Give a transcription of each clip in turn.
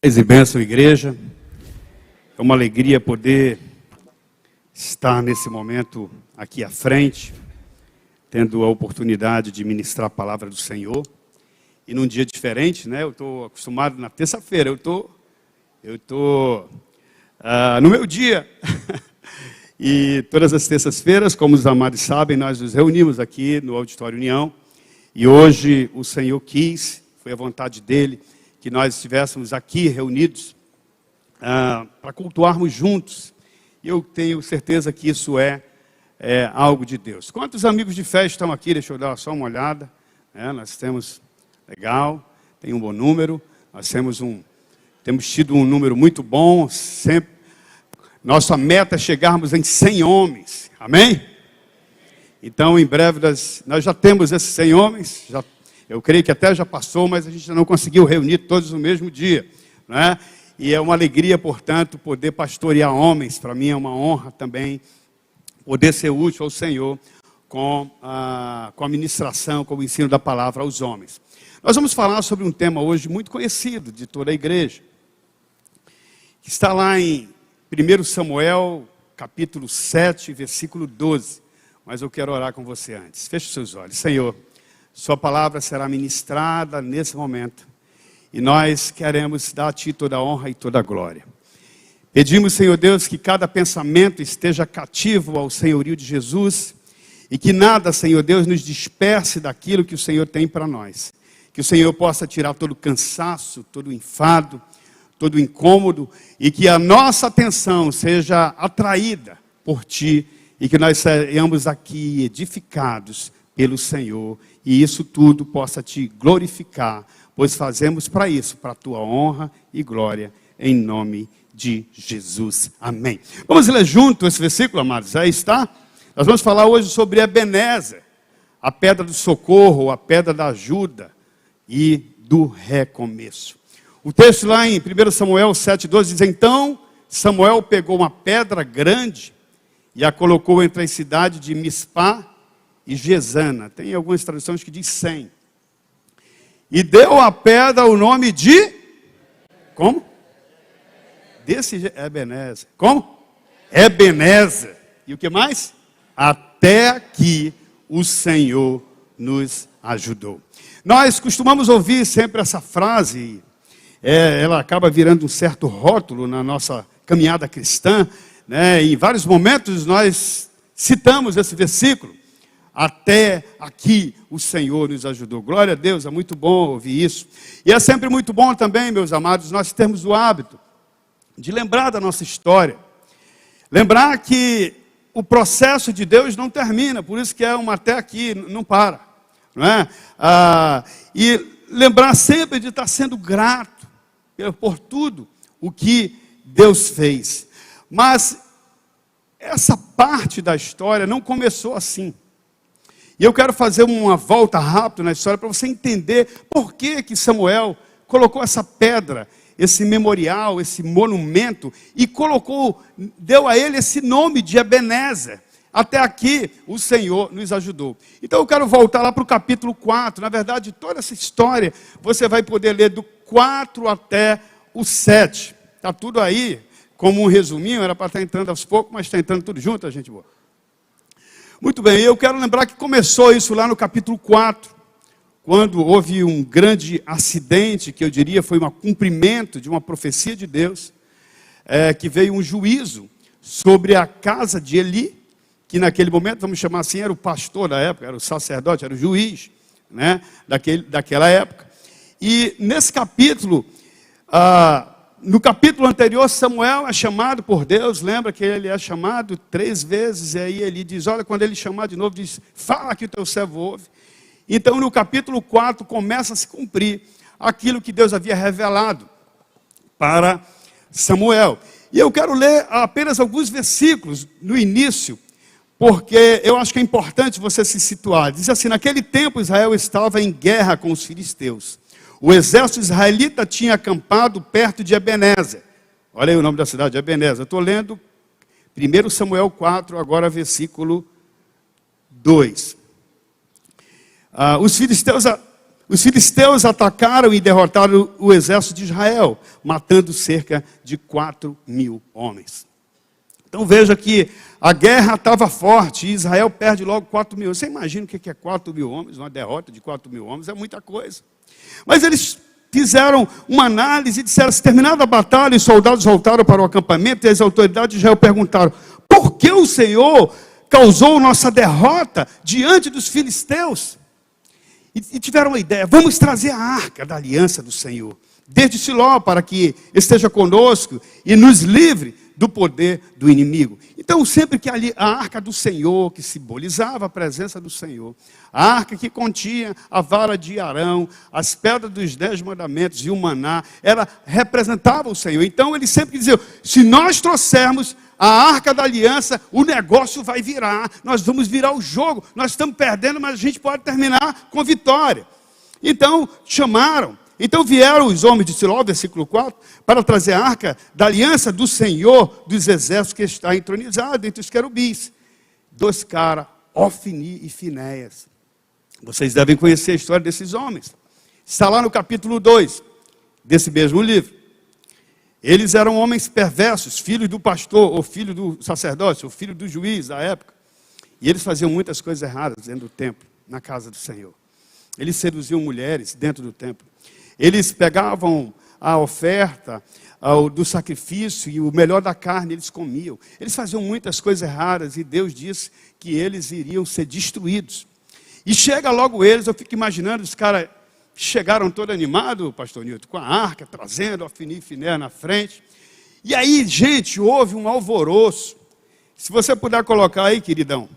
Paz e bênção, igreja. É uma alegria poder estar nesse momento aqui à frente, tendo a oportunidade de ministrar a palavra do Senhor. E num dia diferente, né? Eu estou acostumado na terça-feira, eu estou no meu dia. E todas as terças-feiras, como os amados sabem, nós nos reunimos aqui no Auditório União. E hoje o Senhor quis, foi a vontade dEle, que nós estivéssemos aqui reunidos para cultuarmos juntos. E eu tenho certeza que isso é algo de Deus. Quantos amigos de fé estão aqui? Deixa eu dar só uma olhada. Nós temos, legal, tem um bom número. Nós temos tido um número muito bom. Sempre. Nossa meta é chegarmos em 100 homens. Amém? Então, em breve, nós já temos esses 100 homens. Eu creio que até já passou, mas a gente não conseguiu reunir todos no mesmo dia, né? E é uma alegria, portanto, poder pastorear homens. Para mim é uma honra também poder ser útil ao Senhor com a ministração, com o ensino da palavra aos homens. Nós vamos falar sobre um tema hoje muito conhecido de toda a igreja, que está lá em 1 Samuel, capítulo 7, versículo 12. Mas eu quero orar com você antes. Feche os seus olhos. Senhor, Sua palavra será ministrada nesse momento. E nós queremos dar a Ti toda a honra e toda a glória. Pedimos, Senhor Deus, que cada pensamento esteja cativo ao senhorio de Jesus. E que nada, Senhor Deus, nos disperse daquilo que o Senhor tem para nós. Que o Senhor possa tirar todo o cansaço, todo o enfado, todo o incômodo. E que a nossa atenção seja atraída por Ti. E que nós sejamos aqui edificados pelo Senhor, e isso tudo possa Te glorificar, pois fazemos para isso, para a Tua honra e glória, em nome de Jesus. Amém. Vamos ler junto esse versículo, amados? Aí está. Nós vamos falar hoje sobre Ebenezer, a pedra do socorro, a pedra da ajuda e do recomeço. O texto lá em 1 Samuel 7,12 diz: Então Samuel pegou uma pedra grande e a colocou entre a cidade de Mispá e Gesana. Tem algumas traduções que diz 100. E deu à pedra o nome de... Como? Desse Ebenezer. Como? Ebenezer. E o que mais? Até aqui o Senhor nos ajudou. Nós costumamos ouvir sempre essa frase. Ela acaba virando um certo rótulo na nossa caminhada cristã, né? Em vários momentos nós citamos esse versículo. Até aqui o Senhor nos ajudou. Glória a Deus, é muito bom ouvir isso. E é sempre muito bom também, meus amados, nós termos o hábito de lembrar da nossa história. Lembrar que o processo de Deus não termina, por isso que é uma até aqui, não para. Não é? E lembrar sempre de estar sendo grato por tudo o que Deus fez. Mas essa parte da história não começou assim. E eu quero fazer uma volta rápida na história para você entender por que Samuel colocou essa pedra, esse memorial, esse monumento, e deu a ele esse nome de Ebenezer. Até aqui o Senhor nos ajudou. Então eu quero voltar lá para o capítulo 4. Na verdade, toda essa história você vai poder ler do 4 até o 7. Está tudo aí, como um resuminho, era para estar entrando aos poucos, mas está entrando tudo junto, a gente boa. Muito bem, eu quero lembrar que começou isso lá no capítulo 4, quando houve um grande acidente, que eu diria foi um cumprimento de uma profecia de Deus, que veio um juízo sobre a casa de Eli, que naquele momento, vamos chamar assim, era o pastor da época, era o sacerdote, era o juiz, né, daquela época. E nesse capítulo, no capítulo anterior, Samuel é chamado por Deus, lembra que ele é chamado 3 vezes, e aí ele diz, olha, quando ele chamar de novo, diz, fala que o teu servo ouve. Então no capítulo 4 começa a se cumprir aquilo que Deus havia revelado para Samuel. E eu quero ler apenas alguns versículos no início, porque eu acho que é importante você se situar. Diz assim, naquele tempo Israel estava em guerra com os filisteus. O exército israelita tinha acampado perto de Ebenezer. Olha aí o nome da cidade, Ebenezer. Eu estou lendo 1 Samuel 4, agora versículo 2. Os filisteus os filisteus atacaram e derrotaram o exército de Israel, matando cerca de 4.000 homens. Então veja que a guerra estava forte e Israel perde logo 4.000. Você imagina o que é 4.000 homens? Uma derrota de 4.000 homens é muita coisa. Mas eles fizeram uma análise e disseram, se terminada a batalha, os soldados voltaram para o acampamento e as autoridades de Israel perguntaram, por que o Senhor causou nossa derrota diante dos filisteus? E tiveram uma ideia, vamos trazer a arca da aliança do Senhor, desde Siló, para que esteja conosco e nos livre do poder do inimigo. Então, sempre que ali a arca do Senhor, que simbolizava a presença do Senhor, a arca que continha a vara de Arão, as pedras dos 10 mandamentos e o maná, ela representava o Senhor. Então, eles sempre diziam, se nós trouxermos a arca da aliança, o negócio vai virar, nós vamos virar o jogo, nós estamos perdendo, mas a gente pode terminar com vitória. Então, chamaram. Então vieram os homens de Siló, versículo 4, para trazer a arca da aliança do Senhor dos exércitos que está entronizado entre os querubins. 2 caras, Ofni e Finéias. Vocês devem conhecer a história desses homens. Está lá no capítulo 2 desse mesmo livro. Eles eram homens perversos, filhos do pastor, ou filho do sacerdote, ou filho do juiz da época. E eles faziam muitas coisas erradas dentro do templo, na casa do Senhor. Eles seduziam mulheres dentro do templo. Eles pegavam a oferta do sacrifício e o melhor da carne eles comiam. Eles faziam muitas coisas erradas e Deus disse que eles iriam ser destruídos. E chega logo eles, eu fico imaginando, os caras chegaram todo animados, pastor Nilton, com a arca, trazendo Ofni e Finéias na frente. E aí, gente, houve um alvoroço. Se você puder colocar aí, queridão,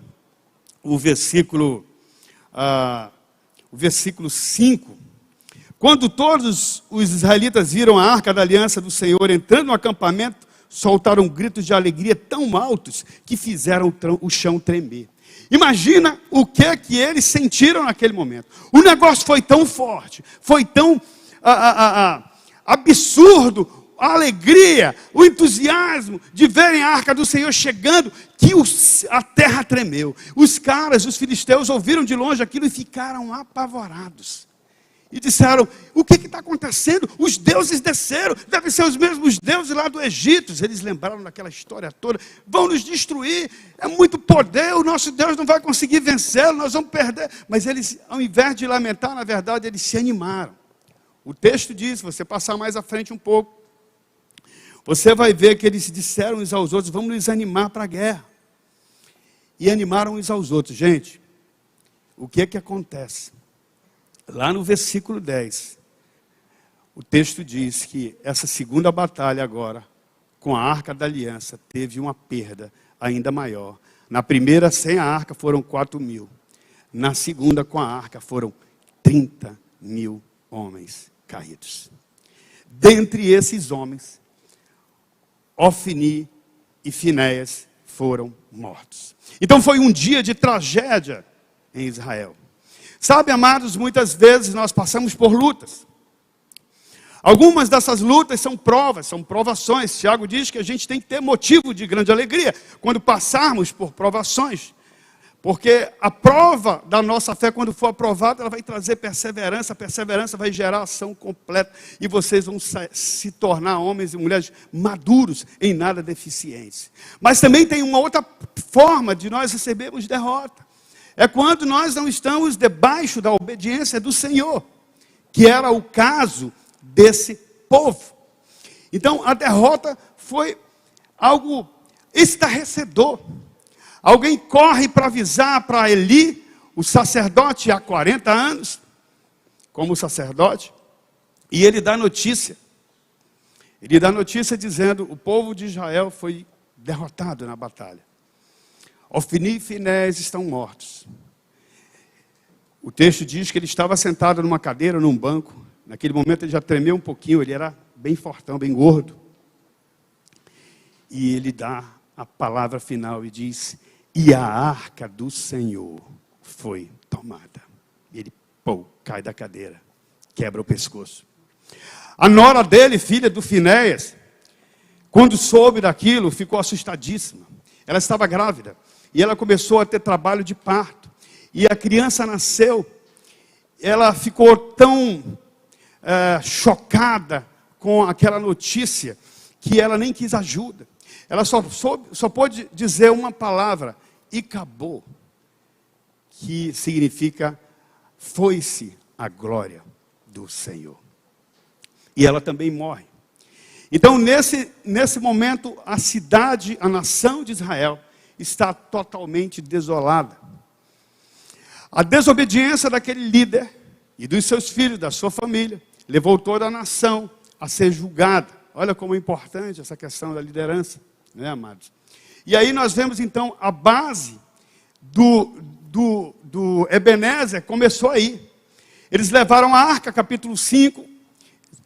o versículo 5. Quando todos os israelitas viram a arca da aliança do Senhor entrando no acampamento, soltaram gritos de alegria tão altos que fizeram o chão tremer. Imagina o que eles sentiram naquele momento. O negócio foi tão forte, foi tão absurdo, a alegria, o entusiasmo de verem a arca do Senhor chegando, que a terra tremeu. Os filisteus, ouviram de longe aquilo e ficaram apavorados. E disseram, o que está acontecendo? Os deuses desceram, devem ser os mesmos deuses lá do Egito. Eles lembraram daquela história toda, vão nos destruir, é muito poder, o nosso Deus não vai conseguir vencer, nós vamos perder. Mas eles, ao invés de lamentar, na verdade, eles se animaram. O texto diz, se você passar mais à frente um pouco, você vai ver que eles disseram uns aos outros, vamos nos animar para a guerra. E animaram uns aos outros. Gente, o que acontece? Lá no versículo 10, o texto diz que essa segunda batalha agora, com a arca da aliança, teve uma perda ainda maior. Na primeira, sem a arca, foram 4.000. Na segunda, com a arca, foram 30.000 homens caídos. Dentre esses homens, Ofni e Finéias foram mortos. Então foi um dia de tragédia em Israel. Sabe, amados, muitas vezes nós passamos por lutas. Algumas dessas lutas são provas, são provações. Tiago diz que a gente tem que ter motivo de grande alegria quando passarmos por provações. Porque a prova da nossa fé, quando for aprovada, ela vai trazer perseverança. A perseverança vai gerar ação completa. E vocês vão se tornar homens e mulheres maduros, em nada deficientes. Mas também tem uma outra forma de nós recebermos derrota. É quando nós não estamos debaixo da obediência do Senhor, que era o caso desse povo. Então, a derrota foi algo estarrecedor. Alguém corre para avisar para Eli, o sacerdote há 40 anos, como sacerdote, e ele dá notícia. Ele dá notícia dizendo, o povo de Israel foi derrotado na batalha. Ofni e Finéias estão mortos. O texto diz que ele estava sentado numa cadeira, num banco. Naquele momento ele já tremeu um pouquinho, ele era bem fortão, bem gordo. E ele dá a palavra final e diz, e a arca do Senhor foi tomada. E ele, cai da cadeira, quebra o pescoço. A nora dele, filha do Finéias, quando soube daquilo, ficou assustadíssima. Ela estava grávida. E ela começou a ter trabalho de parto. E a criança nasceu ela ficou tão chocada com aquela notícia que ela nem quis ajuda. Ela só pôde dizer uma palavra, e acabou, que significa foi-se a glória do Senhor. E ela também morre. Então, nesse momento, a cidade, a nação de Israel, está totalmente desolada. A desobediência daquele líder e dos seus filhos, da sua família, levou toda a nação a ser julgada. Olha como é importante essa questão da liderança, né, amados? E aí nós vemos, então, a base do Ebenezer começou aí. Eles levaram a arca, capítulo 5.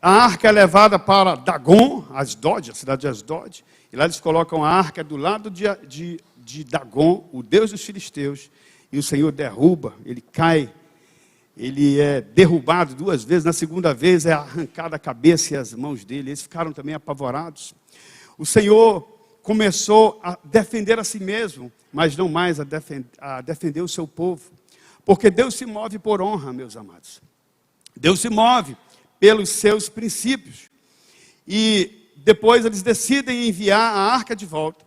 A arca é levada para Dagon, Asdod, a cidade de Asdod. E lá eles colocam a arca do lado de Dagon, o deus dos filisteus. E o Senhor derruba, ele cai, ele é derrubado 2 vezes. Na segunda vez é arrancada a cabeça e as mãos dele. Eles ficaram também apavorados. O Senhor começou a defender a si mesmo, mas não mais a defender o seu povo. Porque Deus se move por honra, meus amados. Deus se move pelos seus princípios. E depois eles decidem enviar a arca de volta.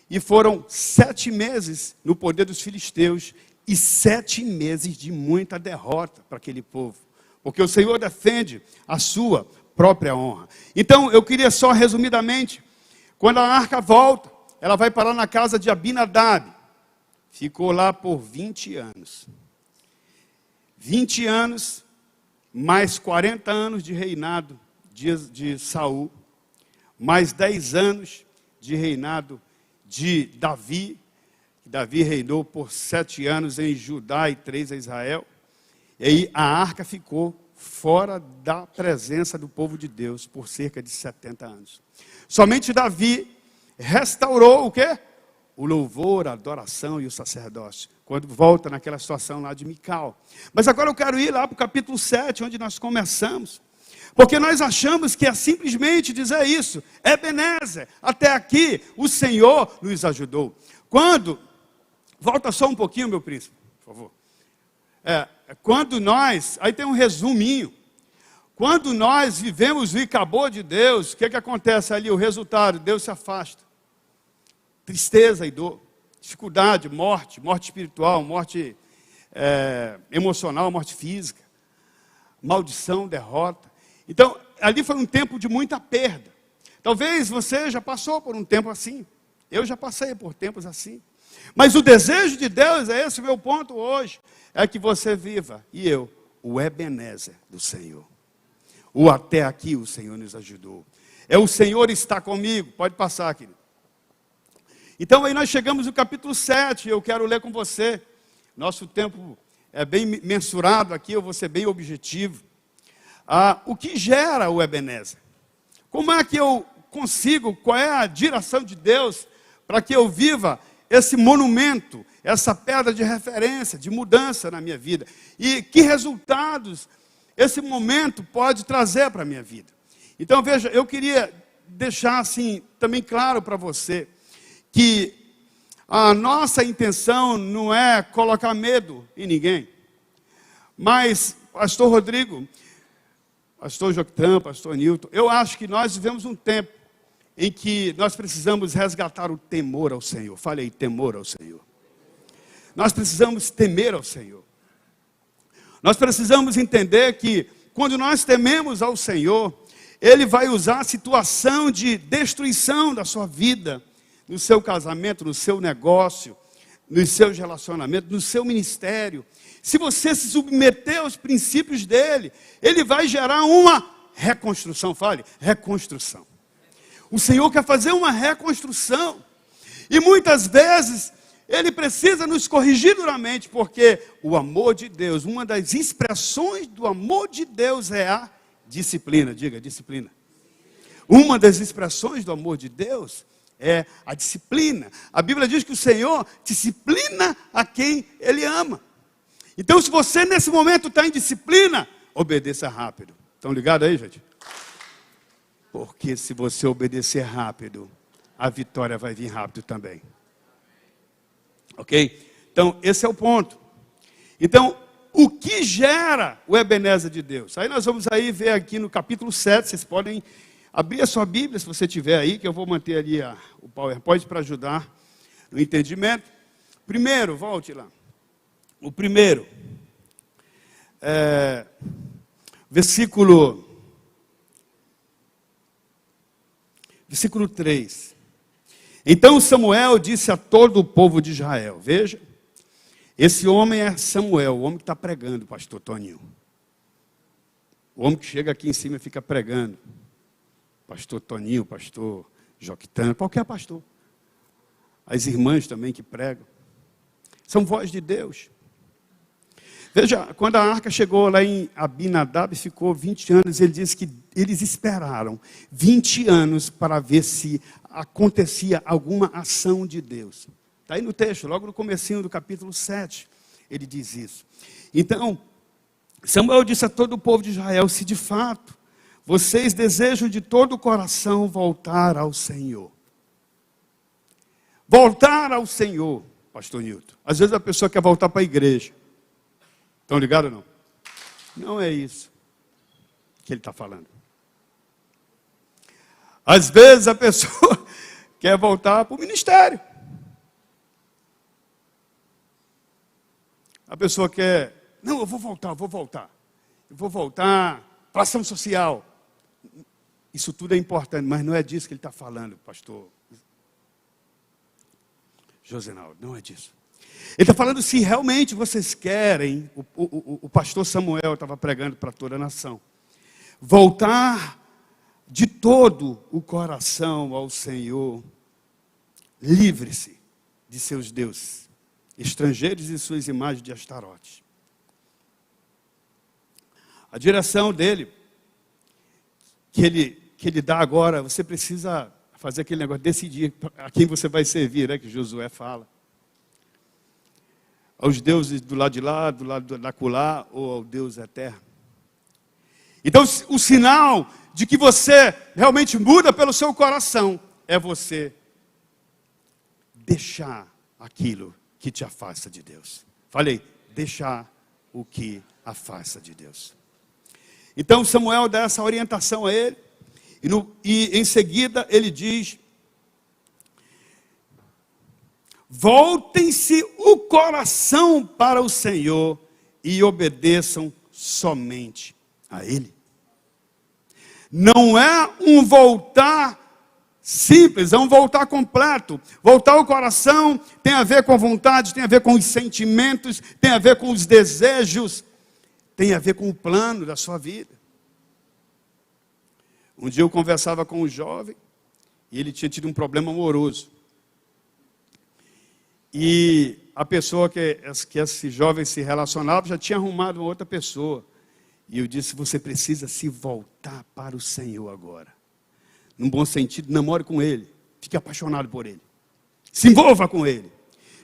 E foram 7 meses no poder dos filisteus e 7 meses de muita derrota para aquele povo. Porque o Senhor defende a sua própria honra. Então, eu queria só resumidamente, quando a arca volta, ela vai parar na casa de Abinadab. Ficou lá por 20 anos. 20 anos, mais 40 anos de reinado de Saul, mais 10 anos de reinado de Davi. Davi reinou por 7 anos em Judá e 3 em Israel. E aí a arca ficou fora da presença do povo de Deus por cerca de 70 anos. Somente Davi restaurou o quê? O louvor, a adoração e o sacerdócio. Quando volta naquela situação lá de Mical. Mas agora eu quero ir lá para o capítulo 7, onde nós começamos. Porque nós achamos que é simplesmente dizer isso. Ebenezer, até aqui o Senhor nos ajudou. Volta só um pouquinho, meu príncipe, por favor. Quando nós, aí tem um resuminho. Quando nós vivemos o acabou de Deus, o que acontece ali? O resultado, Deus se afasta. Tristeza e dor, dificuldade, morte espiritual, morte emocional, morte física, maldição, derrota. Então, ali foi um tempo de muita perda. Talvez você já passou por um tempo assim. Eu já passei por tempos assim. Mas o desejo de Deus, é esse o meu ponto hoje, é que você viva, e eu, o Ebenezer do Senhor. O até aqui o Senhor nos ajudou. É o Senhor está comigo. Pode passar, querido. Então aí nós chegamos no capítulo 7, eu quero ler com você. Nosso tempo é bem mensurado aqui, eu vou ser bem objetivo. O que gera o Ebenezer? Como é que eu consigo, qual é a direção de Deus para que eu viva esse monumento, essa pedra de referência, de mudança na minha vida? E que resultados esse momento pode trazer para a minha vida? Então veja, eu queria deixar assim também claro para você, que a nossa intenção não é colocar medo em ninguém. Mas, pastor Rodrigo, pastor Joctã, pastor Nilton, eu acho que nós vivemos um tempo em que nós precisamos resgatar o temor ao Senhor. Fale aí, temor ao Senhor. Nós precisamos temer ao Senhor. Nós precisamos entender que quando nós tememos ao Senhor, Ele vai usar a situação de destruição da sua vida, no seu casamento, no seu negócio, nos seus relacionamentos, no seu ministério. Se você se submeter aos princípios dele, ele vai gerar uma reconstrução. Fale, reconstrução. O Senhor quer fazer uma reconstrução. E muitas vezes, ele precisa nos corrigir duramente, porque o amor de Deus, uma das expressões do amor de Deus é a disciplina. Diga, disciplina. Uma das expressões do amor de Deus é a disciplina. A Bíblia diz que o Senhor disciplina a quem Ele ama. Então, se você nesse momento está em disciplina, obedeça rápido. Estão ligados aí, gente? Porque se você obedecer rápido, a vitória vai vir rápido também. Ok? Então, esse é o ponto. Então, o que gera o Ebenezer de Deus? Aí nós vamos aí ver aqui no capítulo 7, vocês podem abrir a sua Bíblia, se você tiver aí, que eu vou manter ali o PowerPoint para ajudar no entendimento. Primeiro, volte lá. O primeiro, versículo 3. Então Samuel disse a todo o povo de Israel, veja, esse homem é Samuel, o homem que está pregando, pastor Toninho. O homem que chega aqui em cima e fica pregando. Pastor Toninho, pastor Joquitano, qualquer pastor. As irmãs também que pregam. São voz de Deus. Veja, quando a arca chegou lá em Abinadab, ficou 20 anos, ele disse que eles esperaram 20 anos para ver se acontecia alguma ação de Deus. Está aí no texto, logo no comecinho do capítulo 7, ele diz isso. Então, Samuel disse a todo o povo de Israel, se de fato vocês desejam de todo o coração voltar ao Senhor. Voltar ao Senhor, pastor Nilton. Às vezes a pessoa quer voltar para a igreja. Estão ligados ou não? Não é isso que ele está falando. Às vezes a pessoa quer voltar para o ministério. A pessoa quer, não, eu vou voltar. Eu vou voltar para a ação social. Isso tudo é importante, mas não é disso que ele está falando, pastor Josenaldo, não é disso. Ele está falando se realmente vocês querem, o pastor Samuel estava pregando para toda a nação, voltar de todo o coração ao Senhor, livre-se de seus deuses, estrangeiros e suas imagens de Astarote. A direção dele, que ele dá agora, você precisa fazer aquele negócio, decidir a quem você vai servir, né, que Josué fala. Aos deuses do lado de lá, do lado da acolá, ou ao Deus eterno. Então, o sinal de que você realmente muda pelo seu coração é você deixar aquilo que te afasta de Deus. Falei, deixar o que afasta de Deus. Então, Samuel dá essa orientação a ele, e em seguida ele diz: voltem-se o coração para o Senhor e obedeçam somente a Ele. Não é um voltar simples, é um voltar completo. Voltar o coração tem a ver com a vontade, tem a ver com os sentimentos, tem a ver com os desejos, tem a ver com o plano da sua vida. Um dia eu conversava com um jovem e ele tinha tido um problema amoroso. E a pessoa que esse jovem se relacionava já tinha arrumado uma outra pessoa. E eu disse, você precisa se voltar para o Senhor agora. Num bom sentido, namore com Ele. Fique apaixonado por Ele. Se envolva com Ele.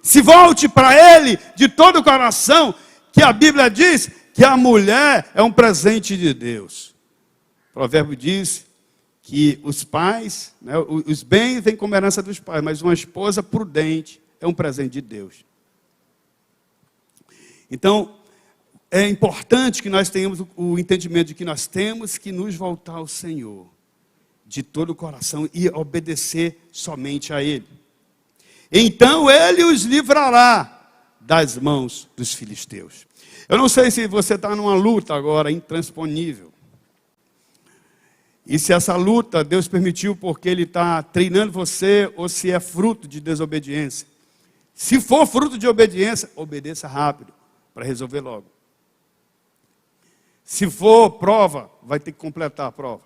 Se volte para Ele de todo o coração, que a Bíblia diz que a mulher é um presente de Deus. O provérbio diz que os pais, né, os bens vêm como herança dos pais, mas uma esposa prudente é um presente de Deus. Então, é importante que nós tenhamos o entendimento de que nós temos que nos voltar ao Senhor de todo o coração e obedecer somente a Ele. Então Ele os livrará das mãos dos filisteus. Eu não sei se você está numa luta agora intransponível. E se essa luta Deus permitiu porque Ele está treinando você ou se é fruto de desobediência. Se for fruto de obediência, obedeça rápido para resolver logo. Se for prova, vai ter que completar a prova.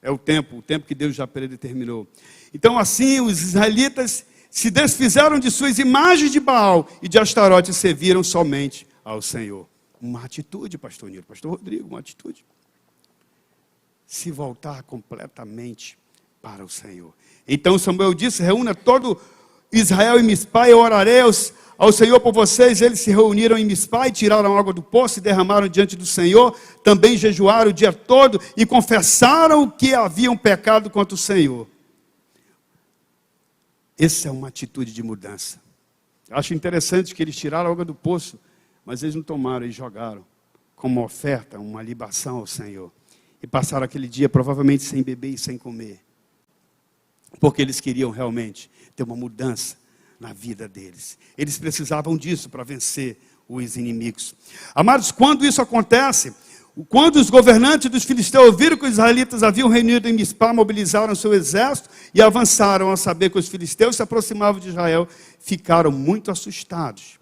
É o tempo que Deus já predeterminou. Então assim os israelitas se desfizeram de suas imagens de Baal e de Astarote e serviram somente ao Senhor. Uma atitude, pastor Nilo, pastor Rodrigo, uma atitude. Se voltar completamente para o Senhor. Então Samuel disse, reúna todo Israel em Mispá, eu orarei ao Senhor por vocês. Eles se reuniram em Mispá e tiraram água do poço e derramaram diante do Senhor. Também jejuaram o dia todo e confessaram que haviam pecado contra o Senhor. Essa é uma atitude de mudança. Acho interessante que eles tiraram a água do poço, Mas eles não tomaram e jogaram como oferta, uma libação ao Senhor. E passaram aquele dia provavelmente sem beber e sem comer. Porque eles queriam realmente ter uma mudança na vida deles. Eles precisavam disso para vencer os inimigos. Amados, quando isso acontece, quando os governantes dos filisteus ouviram que os israelitas haviam reunido em Mispá, mobilizaram seu exército e avançaram a saber que os filisteus se aproximavam de Israel, ficaram muito assustados.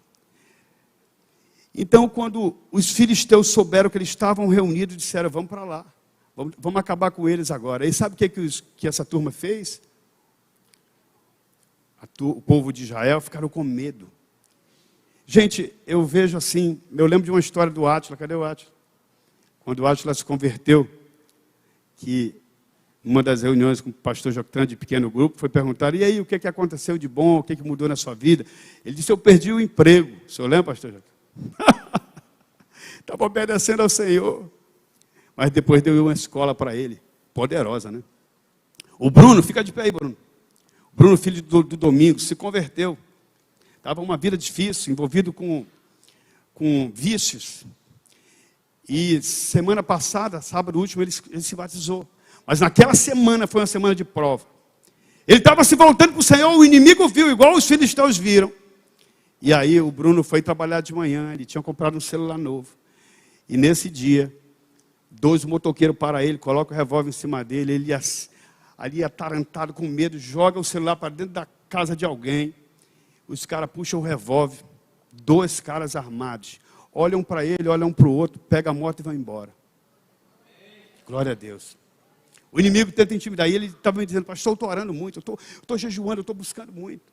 Então, quando os filisteus souberam que eles estavam reunidos, disseram, vamos para lá, vamos acabar com eles agora. E sabe o que essa turma fez? O povo de Israel ficaram com medo. Gente, eu vejo assim, eu lembro de uma história do Átila. Cadê o Átila? Quando o Átila se converteu, que numa das reuniões com o pastor Joctan, de pequeno grupo, foi perguntar, e aí, o que aconteceu de bom, o que mudou na sua vida? Ele disse, eu perdi o emprego. O senhor lembra, pastor Joctan? Estava obedecendo ao Senhor. Mas depois deu uma escola para ele, poderosa, né? O Bruno, fica de pé aí, Bruno. Bruno, filho do Domingos, se converteu. Estava uma vida difícil, envolvido com vícios. E semana passada, sábado último, ele se batizou. Mas naquela semana foi uma semana de prova. Ele estava se voltando para o Senhor, o inimigo viu, igual os filisteus viram. E aí o Bruno foi trabalhar de manhã, ele tinha comprado um celular novo. E nesse dia, 2 motoqueiros param ele, colocam o revólver em cima dele, ele ali atarantado, com medo, joga o celular para dentro da casa de alguém. Os caras puxam o revólver, 2 caras armados, olham para ele, olham para o outro, pegam a moto e vão embora. Glória a Deus. O inimigo tenta intimidar, e ele estava me dizendo, pastor, eu estou orando muito, eu estou jejuando, eu estou buscando muito.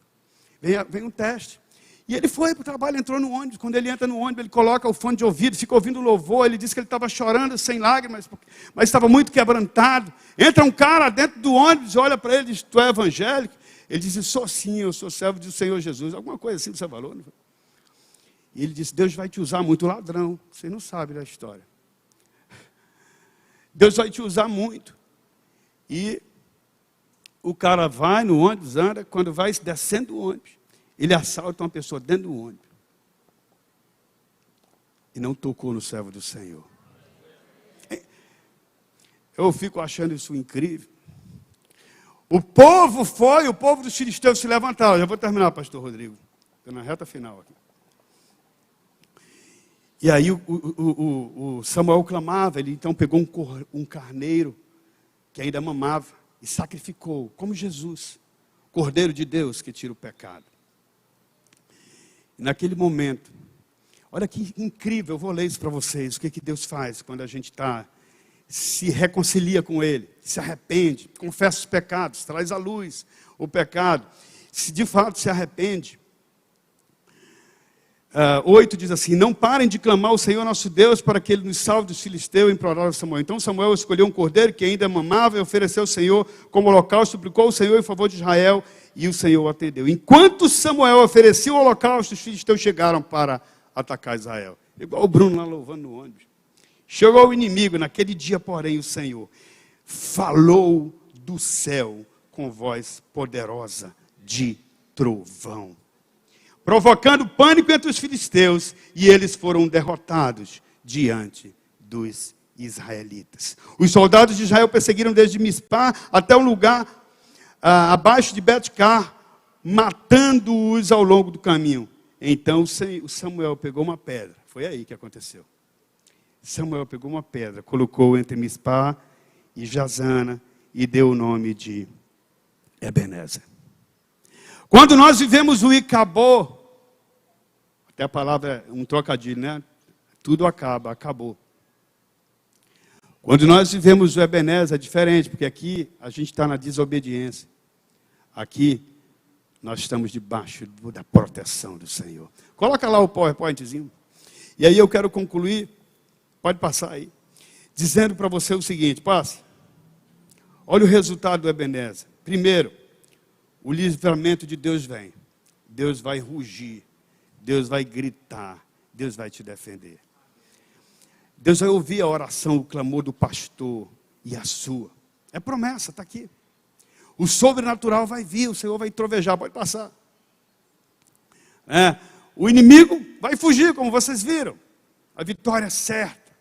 Vem um teste. E ele foi para o trabalho, entrou no ônibus. Quando ele entra no ônibus, ele coloca o fone de ouvido, fica ouvindo louvor. Ele disse que ele estava chorando sem lágrimas, mas estava muito quebrantado. Entra um cara dentro do ônibus, olha para ele e diz, tu é evangélico? Ele disse, sou sim, eu sou servo do Senhor Jesus. Alguma coisa assim que você falou. Não? E ele disse, Deus vai te usar muito, ladrão. Você não sabe da história. Deus vai te usar muito. E o cara vai no ônibus, anda, quando vai descendo do ônibus, ele assalta uma pessoa dentro do ônibus. E não tocou no servo do Senhor. Eu fico achando isso incrível. O povo dos filisteus se levantaram. Já vou terminar, pastor Rodrigo. Estou na reta final aqui. E aí o Samuel clamava, ele então pegou um carneiro que ainda mamava e sacrificou, como Jesus, Cordeiro de Deus que tira o pecado. Naquele momento, olha que incrível, eu vou ler isso para vocês, o que Deus faz quando a gente se reconcilia com Ele, se arrepende, confessa os pecados, traz à luz o pecado, se de fato se arrepende. 8 diz assim, não parem de clamar ao Senhor nosso Deus para que Ele nos salve dos filisteus, e imploraram Samuel. Então Samuel escolheu um cordeiro que ainda mamava e ofereceu ao Senhor como holocausto, suplicou ao Senhor em favor de Israel, e o Senhor atendeu. Enquanto Samuel oferecia o holocausto, os filisteus chegaram para atacar Israel. Igual o Bruno lá louvando no ônibus. Chegou o inimigo, naquele dia, porém, o Senhor falou do céu com voz poderosa de trovão, provocando pânico entre os filisteus, e eles foram derrotados diante dos israelitas. Os soldados de Israel perseguiram desde Mispá até um lugar abaixo de Bet-car, matando-os ao longo do caminho. Então o Samuel pegou uma pedra, foi aí que aconteceu. Samuel pegou uma pedra, colocou entre Mispá e Jazana e deu o nome de Ebenezer. Quando nós vivemos o Icabô, até a palavra é um trocadilho, né? Tudo acaba, acabou. Quando nós vivemos o Ebenezer é diferente, porque aqui a gente está na desobediência. Aqui nós estamos debaixo da proteção do Senhor. Coloca lá o PowerPointzinho. E aí eu quero concluir, pode passar aí, dizendo para você o seguinte, passe. Olha o resultado do Ebenezer. Primeiro, o livramento de Deus vem. Deus vai rugir. Deus vai gritar. Deus vai te defender. Deus vai ouvir a oração, o clamor do pastor e a sua. É promessa, está aqui. O sobrenatural vai vir, o Senhor vai trovejar, pode passar. O inimigo vai fugir, como vocês viram. A vitória é certa.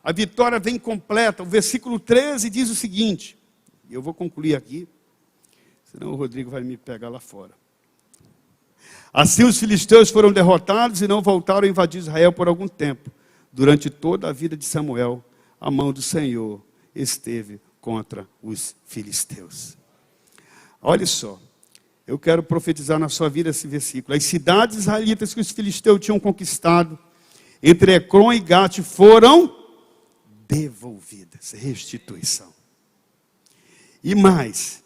A vitória vem completa. O versículo 13 diz o seguinte, e eu vou concluir aqui, senão o Rodrigo vai me pegar lá fora. Assim os filisteus foram derrotados e não voltaram a invadir Israel por algum tempo. Durante toda a vida de Samuel, a mão do Senhor esteve contra os filisteus. Olha só, eu quero profetizar na sua vida esse versículo. As cidades israelitas que os filisteus tinham conquistado, entre Ecrom e Gate, foram devolvidas, restituição. E mais,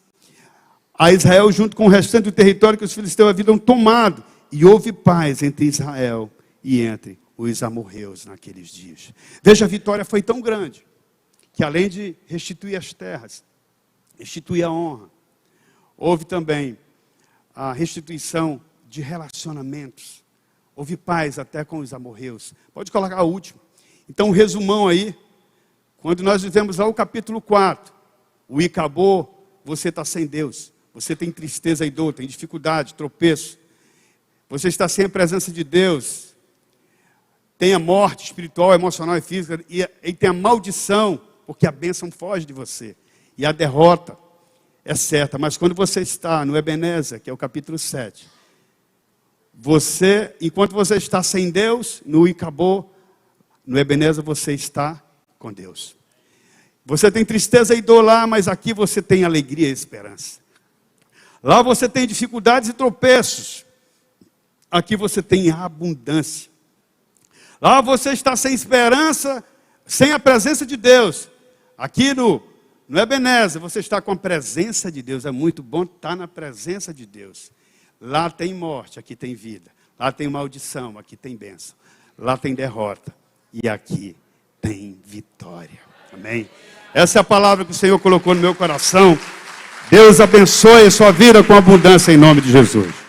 a Israel junto com o restante do território que os filisteus haviam tomado, e houve paz entre Israel e entre os amorreus naqueles dias. Veja, a vitória foi tão grande, que além de restituir as terras, restituir a honra, houve também a restituição de relacionamentos. Houve paz até com os amorreus. Pode colocar a última. Então, um resumão aí. Quando nós vivemos lá o capítulo 4, o acabou, você está sem Deus. Você tem tristeza e dor, tem dificuldade, tropeço. Você está sem a presença de Deus. Tem a morte espiritual, emocional e física. E tem a maldição, porque a bênção foge de você. E a derrota é certa. Mas quando você está no Ebenezer, que é o capítulo 7, enquanto você está sem Deus, no acabou, no Ebenezer você está com Deus. Você tem tristeza e dor lá, mas aqui você tem alegria e esperança. Lá você tem dificuldades e tropeços. Aqui você tem abundância. Lá você está sem esperança, sem a presença de Deus. Aqui no Ebenezer você está com a presença de Deus. É muito bom estar na presença de Deus. Lá tem morte, aqui tem vida. Lá tem maldição, aqui tem bênção. Lá tem derrota e aqui tem vitória. Amém? Essa é a palavra que o Senhor colocou no meu coração. Deus abençoe a sua vida com abundância em nome de Jesus.